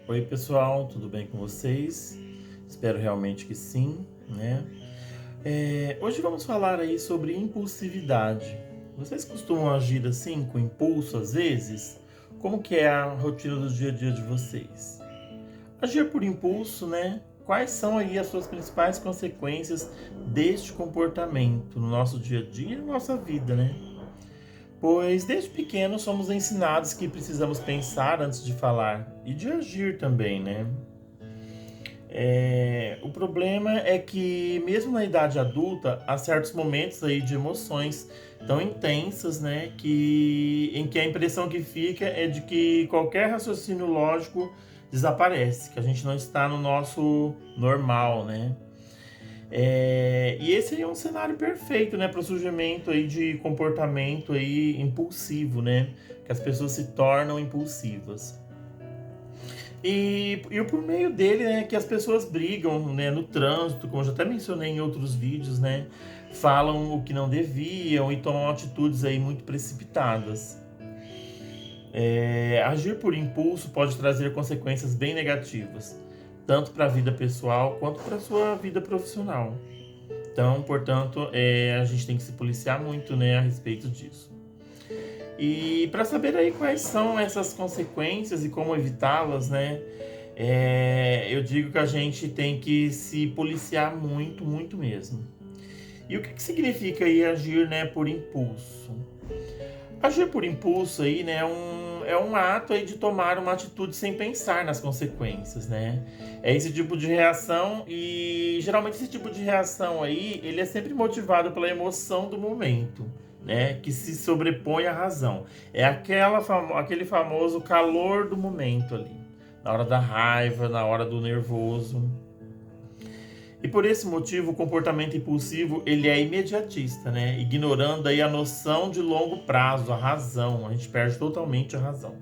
Oi pessoal, tudo bem com vocês? Espero realmente que sim, né? Hoje vamos falar aí sobre impulsividade. Vocês costumam agir assim, com impulso às vezes? Como que é a rotina do dia a dia de vocês? Agir por impulso, né? Quais são aí as suas principais consequências deste comportamento no nosso dia a dia e na nossa vida, né? Pois desde pequeno somos ensinados que precisamos pensar antes de falar e de agir também, né? O problema é que, mesmo na idade adulta, há certos momentos aí de emoções tão intensas, né, em que a impressão que fica é de que qualquer raciocínio lógico desaparece, que a gente não está no nosso normal, né? E esse aí é um cenário perfeito, né, para o surgimento aí de comportamento aí impulsivo, né, que as pessoas se tornam impulsivas. E por meio dele, né, que as pessoas brigam, né, no trânsito, como eu já até mencionei em outros vídeos, né, falam o que não deviam e tomam atitudes aí muito precipitadas. Agir por impulso pode trazer consequências bem negativas, tanto para a vida pessoal quanto para a sua vida profissional. Então, portanto, a gente tem que se policiar muito, né, a respeito disso. E para saber aí quais são essas consequências e como evitá-las, né? Eu digo que a gente tem que se policiar muito, muito mesmo. E o que significa aí agir, né, por impulso? Agir por impulso aí, né, é um ato aí de tomar uma atitude sem pensar nas consequências, né? É esse tipo de reação e geralmente esse tipo de reação aí, ele é sempre motivado pela emoção do momento, né, que se sobrepõe à razão. É aquele famoso calor do momento ali, na hora da raiva, na hora do nervoso. E por esse motivo, o comportamento impulsivo ele é imediatista, né? Ignorando aí a noção de longo prazo, a razão. A gente perde totalmente a razão.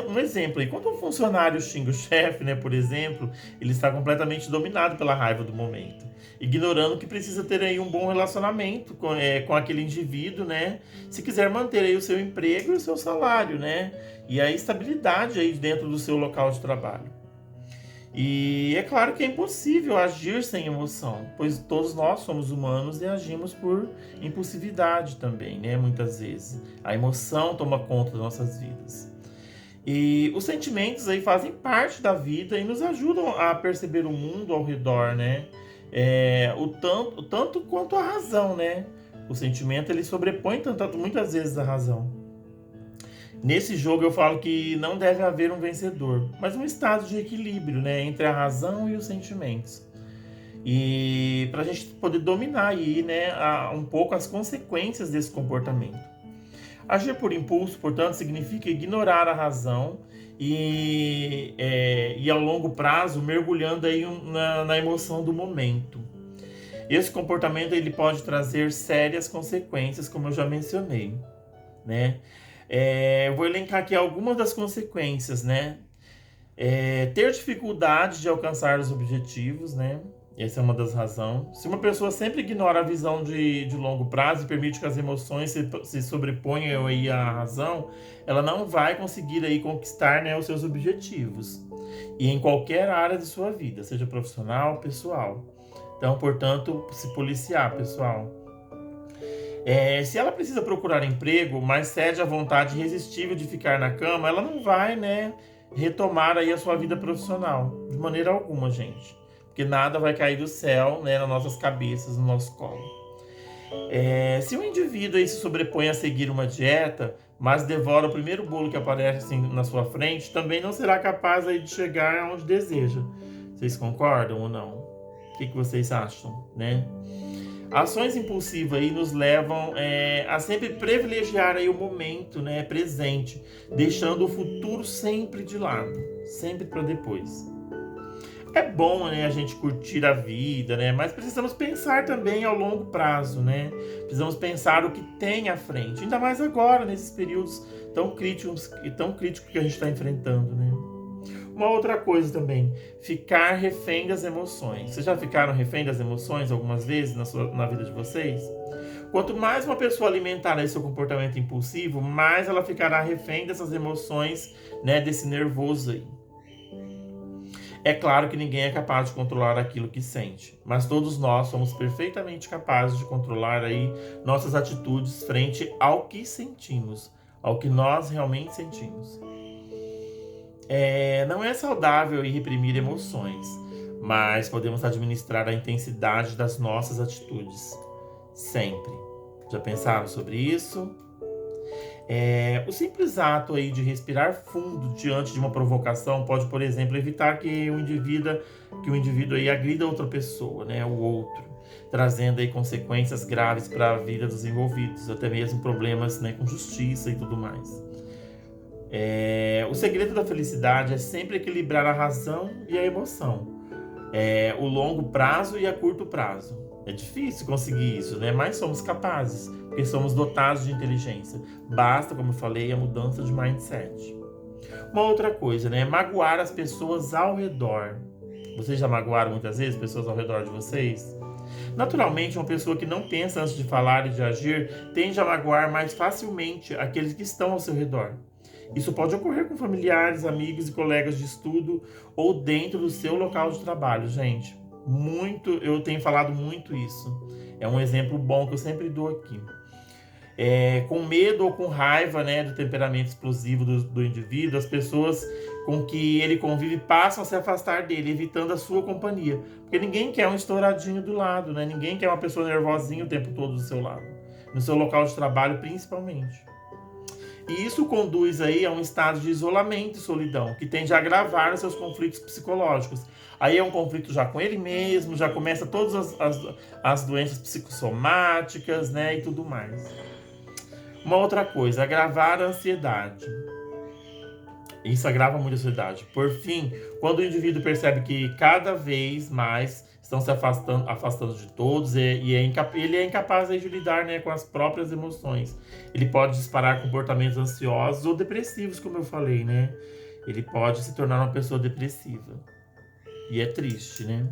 Um exemplo aí, quando um funcionário xinga o chefe, né, por exemplo, ele está completamente dominado pela raiva do momento, ignorando que precisa ter aí um bom relacionamento com aquele indivíduo, né, se quiser manter aí o seu emprego e o seu salário, né, e a estabilidade aí dentro do seu local de trabalho. E é claro que é impossível agir sem emoção, pois todos nós somos humanos e agimos por impulsividade também, né? Muitas vezes. A emoção toma conta das nossas vidas. E os sentimentos aí fazem parte da vida e nos ajudam a perceber o mundo ao redor, né? O tanto quanto a razão, né? O sentimento ele sobrepõe muitas vezes a razão. Nesse jogo eu falo que não deve haver um vencedor, mas um estado de equilíbrio, né, entre a razão e os sentimentos. E para a gente poder dominar aí, né, um pouco as consequências desse comportamento. Agir por impulso, portanto, significa ignorar a razão e ao longo prazo mergulhando aí na emoção do momento. Esse comportamento ele pode trazer sérias consequências, como eu já mencionei, né? Eu vou elencar aqui algumas das consequências, né? Ter dificuldade de alcançar os objetivos, né? Essa é uma das razões. Se uma pessoa sempre ignora a visão de longo prazo e permite que as emoções se sobreponham aí à razão, ela não vai conseguir aí conquistar, né, os seus objetivos. E em qualquer área de sua vida, seja profissional, pessoal. Então, portanto, se policiar, pessoal. Se ela precisa procurar emprego, mas cede à vontade irresistível de ficar na cama, ela não vai, né, retomar aí a sua vida profissional, de maneira alguma, gente. Porque nada vai cair do céu, né, nas nossas cabeças, no nosso colo. Se o indivíduo aí se sobrepõe a seguir uma dieta, mas devora o primeiro bolo que aparece assim, na sua frente, também não será capaz aí de chegar aonde deseja. Vocês concordam ou não? O que vocês acham, né? Ações impulsivas aí nos levam a sempre privilegiar aí o momento, né, presente, deixando o futuro sempre de lado, sempre para depois. É bom, né, a gente curtir a vida, né, mas precisamos pensar também ao longo prazo, né? Precisamos pensar o que tem à frente, ainda mais agora nesses períodos tão críticos que a gente está enfrentando, né? Uma outra coisa também, ficar refém das emoções. Vocês já ficaram refém das emoções algumas vezes na vida de vocês? Quanto mais uma pessoa alimentar esse seu comportamento impulsivo, mais ela ficará refém dessas emoções, né, desse nervoso aí. É claro que ninguém é capaz de controlar aquilo que sente, mas todos nós somos perfeitamente capazes de controlar aí nossas atitudes frente ao que sentimos, ao que nós realmente sentimos. Não é saudável reprimir emoções, mas podemos administrar a intensidade das nossas atitudes, sempre. Já pensaram sobre isso? O simples ato aí de respirar fundo diante de uma provocação pode, por exemplo, evitar que o indivíduo aí agrida outra pessoa, né, o outro, trazendo aí consequências graves para a vida dos envolvidos, até mesmo problemas, né, com justiça e tudo mais. O segredo da felicidade é sempre equilibrar a razão e a emoção, o longo prazo e a curto prazo. É difícil conseguir isso, né? Mas somos capazes, porque somos dotados de inteligência. Basta, como eu falei, a mudança de mindset. Uma outra coisa, né? Magoar as pessoas ao redor. Vocês já magoaram muitas vezes pessoas ao redor de vocês? Naturalmente, uma pessoa que não pensa antes de falar e de agir tende a magoar mais facilmente aqueles que estão ao seu redor. Isso pode ocorrer com familiares, amigos e colegas de estudo ou dentro do seu local de trabalho, gente. Eu tenho falado muito isso. É um exemplo bom que eu sempre dou aqui. Com medo ou com raiva, né, do temperamento explosivo do indivíduo, as pessoas com que ele convive passam a se afastar dele, evitando a sua companhia. Porque ninguém quer um estouradinho do lado, né? Ninguém quer uma pessoa nervosinha o tempo todo do seu lado. No seu local de trabalho, principalmente. E isso conduz aí a um estado de isolamento e solidão, que tende a agravar os seus conflitos psicológicos. Aí é um conflito já com ele mesmo, já começa todas as doenças psicossomáticas, né, e tudo mais. Uma outra coisa, agravar a ansiedade. Isso agrava muito a ansiedade. Por fim, quando o indivíduo percebe que cada vez mais estão se afastando de todos ele é incapaz de lidar, né, com as próprias emoções. Ele pode disparar comportamentos ansiosos ou depressivos, como eu falei, né? Ele pode se tornar uma pessoa depressiva. E é triste, né?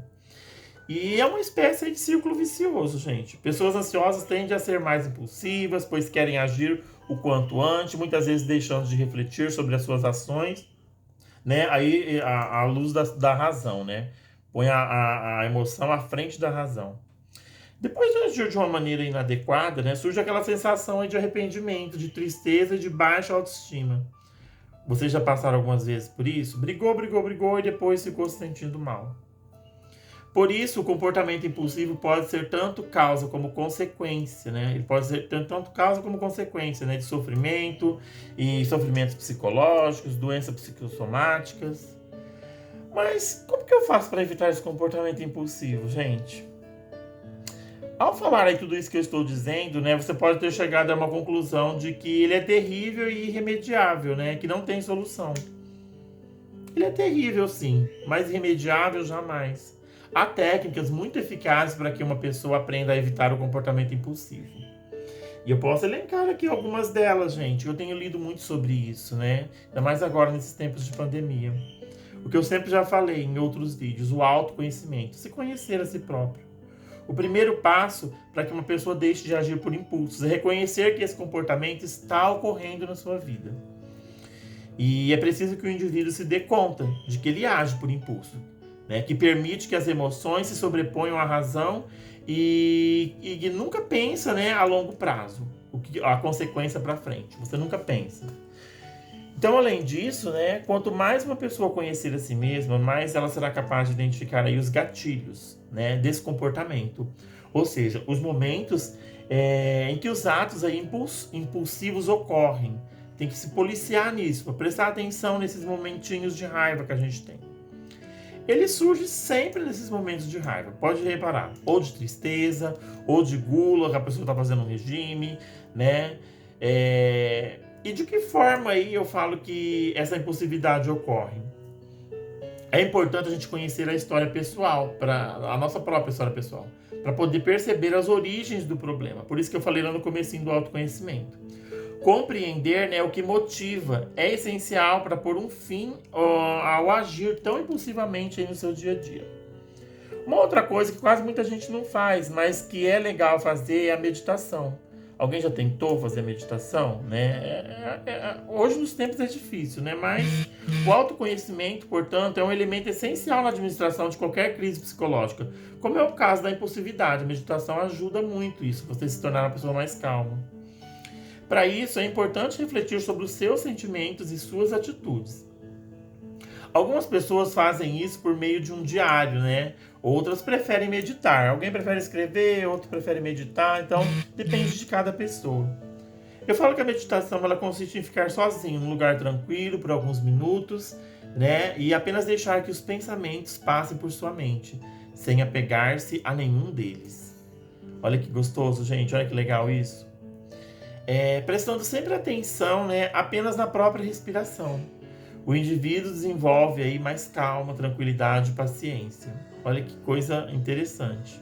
E é uma espécie de círculo vicioso, gente. Pessoas ansiosas tendem a ser mais impulsivas, pois querem agir o quanto antes, muitas vezes deixando de refletir sobre as suas ações, né? Aí a luz da razão, né? Põe a emoção à frente da razão. Depois de agir de uma maneira inadequada, né, surge aquela sensação aí de arrependimento, de tristeza e de baixa autoestima. Vocês já passaram algumas vezes por isso? Brigou e depois ficou se sentindo mal. Por isso, o comportamento impulsivo pode ser tanto causa como consequência, né? Ele pode ser tanto causa como consequência, né, de sofrimento e sofrimentos psicológicos, doenças psicossomáticas. Mas como que eu faço para evitar esse comportamento impulsivo, gente? Ao falar aí tudo isso que eu estou dizendo, né, você pode ter chegado a uma conclusão de que ele é terrível e irremediável, né, que não tem solução. Ele é terrível, sim, mas irremediável jamais. Há técnicas muito eficazes para que uma pessoa aprenda a evitar o comportamento impulsivo. E eu posso elencar aqui algumas delas, gente. Eu tenho lido muito sobre isso, né? Ainda mais agora nesses tempos de pandemia. O que eu sempre já falei em outros vídeos, o autoconhecimento, se conhecer a si próprio. O primeiro passo para que uma pessoa deixe de agir por impulsos é reconhecer que esse comportamento está ocorrendo na sua vida. E é preciso que o indivíduo se dê conta de que ele age por impulso, né? Que permite que as emoções se sobreponham à razão e que nunca pensa, né, a longo prazo, a consequência para frente. Você nunca pensa. Então, além disso, né, quanto mais uma pessoa conhecer a si mesma, mais ela será capaz de identificar aí os gatilhos, né, desse comportamento. Ou seja, os momentos em que os atos aí impulsivos ocorrem. Tem que se policiar nisso, para prestar atenção nesses momentinhos de raiva que a gente tem. Ele surge sempre nesses momentos de raiva, pode reparar, ou de tristeza, ou de gula, que a pessoa está fazendo um regime, né? E de que forma aí eu falo que essa impulsividade ocorre? É importante a gente conhecer a história pessoal, a nossa própria história pessoal, para poder perceber as origens do problema. Por isso que eu falei lá no comecinho do autoconhecimento. Compreender, né, o que motiva é essencial para pôr um fim ao agir tão impulsivamente aí no seu dia a dia. Uma outra coisa que quase muita gente não faz, mas que é legal fazer, é a meditação. Alguém já tentou fazer meditação, né? Hoje nos tempos é difícil, né? Mas o autoconhecimento, portanto, é um elemento essencial na administração de qualquer crise psicológica, como é o caso da impulsividade. A meditação ajuda muito isso, você se tornar uma pessoa mais calma. Para isso, é importante refletir sobre os seus sentimentos e suas atitudes. Algumas pessoas fazem isso por meio de um diário, né? Outras preferem meditar. Alguém prefere escrever, outro prefere meditar. Então, depende de cada pessoa. Eu falo que a meditação ela consiste em ficar sozinho, num lugar tranquilo por alguns minutos, né? E apenas deixar que os pensamentos passem por sua mente, sem apegar-se a nenhum deles. Olha que gostoso, gente. Olha que legal isso. Prestando sempre atenção, né? Apenas na própria respiração. O indivíduo desenvolve aí mais calma, tranquilidade e paciência. Olha que coisa interessante.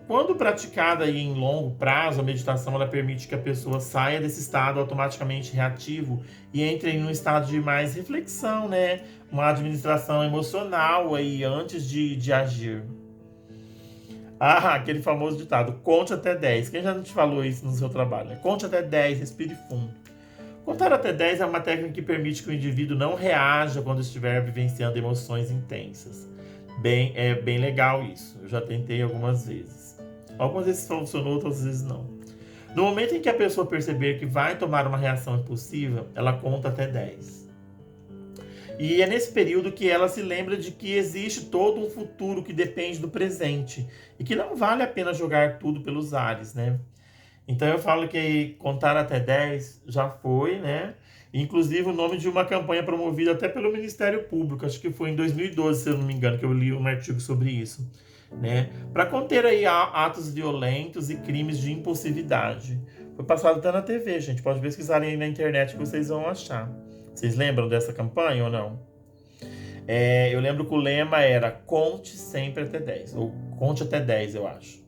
Quando praticada aí em longo prazo, a meditação ela permite que a pessoa saia desse estado automaticamente reativo e entre em um estado de mais reflexão, né? Uma administração emocional aí antes de agir. Aquele famoso ditado, conte até 10. Quem já não te falou isso no seu trabalho? Conte até 10, respire fundo. Contar até 10 é uma técnica que permite que o indivíduo não reaja quando estiver vivenciando emoções intensas. É bem legal isso. Eu já tentei algumas vezes. Algumas vezes funcionou, outras vezes não. No momento em que a pessoa perceber que vai tomar uma reação impulsiva, ela conta até 10. E é nesse período que ela se lembra de que existe todo um futuro que depende do presente e que não vale a pena jogar tudo pelos ares, né? Então eu falo que contar até 10 já foi, né? Inclusive o nome de uma campanha promovida até pelo Ministério Público, acho que foi em 2012, se eu não me engano, que eu li um artigo sobre isso, né? Para conter aí atos violentos e crimes de impulsividade. Foi passado até na TV, gente. Pode pesquisar aí na internet que vocês vão achar. Vocês lembram dessa campanha ou não? Eu lembro que o lema era conte sempre até 10, ou conte até 10, eu acho.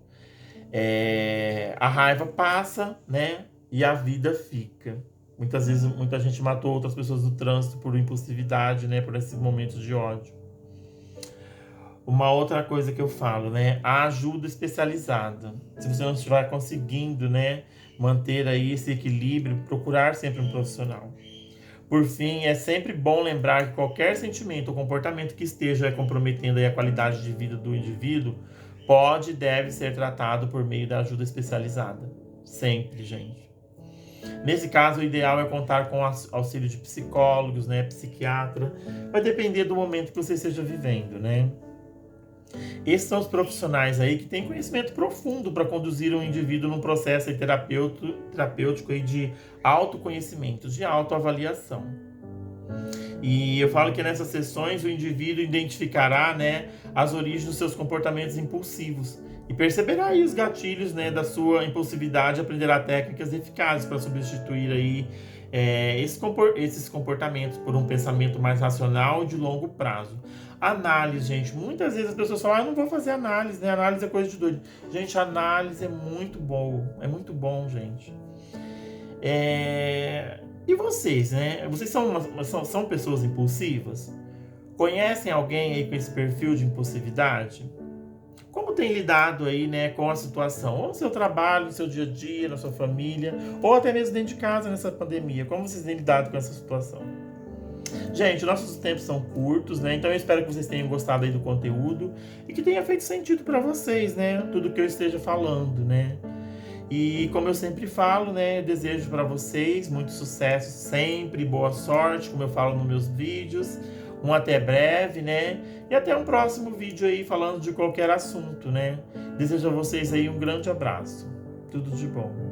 A raiva passa, né? E a vida fica. Muitas vezes, muita gente matou outras pessoas no trânsito por impulsividade, né? Por esses momentos de ódio. Uma outra coisa que eu falo, né? A ajuda especializada. Se você não estiver conseguindo, né? Manter aí esse equilíbrio, procurar sempre um profissional. Por fim, é sempre bom lembrar que qualquer sentimento ou comportamento que esteja comprometendo aí a qualidade de vida do indivíduo pode e deve ser tratado por meio da ajuda especializada. Sempre, gente. Nesse caso, o ideal é contar com auxílio de psicólogos, né, psiquiatra. Vai depender do momento que você esteja vivendo, né? Esses são os profissionais aí que têm conhecimento profundo para conduzir um indivíduo num processo aí terapêutico aí de autoconhecimento, de autoavaliação. E eu falo que nessas sessões o indivíduo identificará, né, as origens dos seus comportamentos impulsivos e perceberá aí os gatilhos, né, da sua impulsividade e aprenderá técnicas eficazes para substituir aí, esses comportamentos por um pensamento mais racional e de longo prazo. Análise, gente. Muitas vezes as pessoas falam, eu não vou fazer análise, né? Análise é coisa de doido. Gente, análise é muito bom. É muito bom, gente. E vocês, né? Vocês são pessoas impulsivas? Conhecem alguém aí com esse perfil de impulsividade? Como tem lidado aí, né, com a situação? Ou no seu trabalho, no seu dia a dia, na sua família, ou até mesmo dentro de casa nessa pandemia? Como vocês têm lidado com essa situação? Gente, nossos tempos são curtos, né? Então eu espero que vocês tenham gostado aí do conteúdo e que tenha feito sentido para vocês, né? Tudo que eu esteja falando, né? E como eu sempre falo, né? Eu desejo para vocês muito sucesso sempre, boa sorte, como eu falo nos meus vídeos. Um até breve, né? E até um próximo vídeo aí falando de qualquer assunto, né? Desejo a vocês aí um grande abraço. Tudo de bom.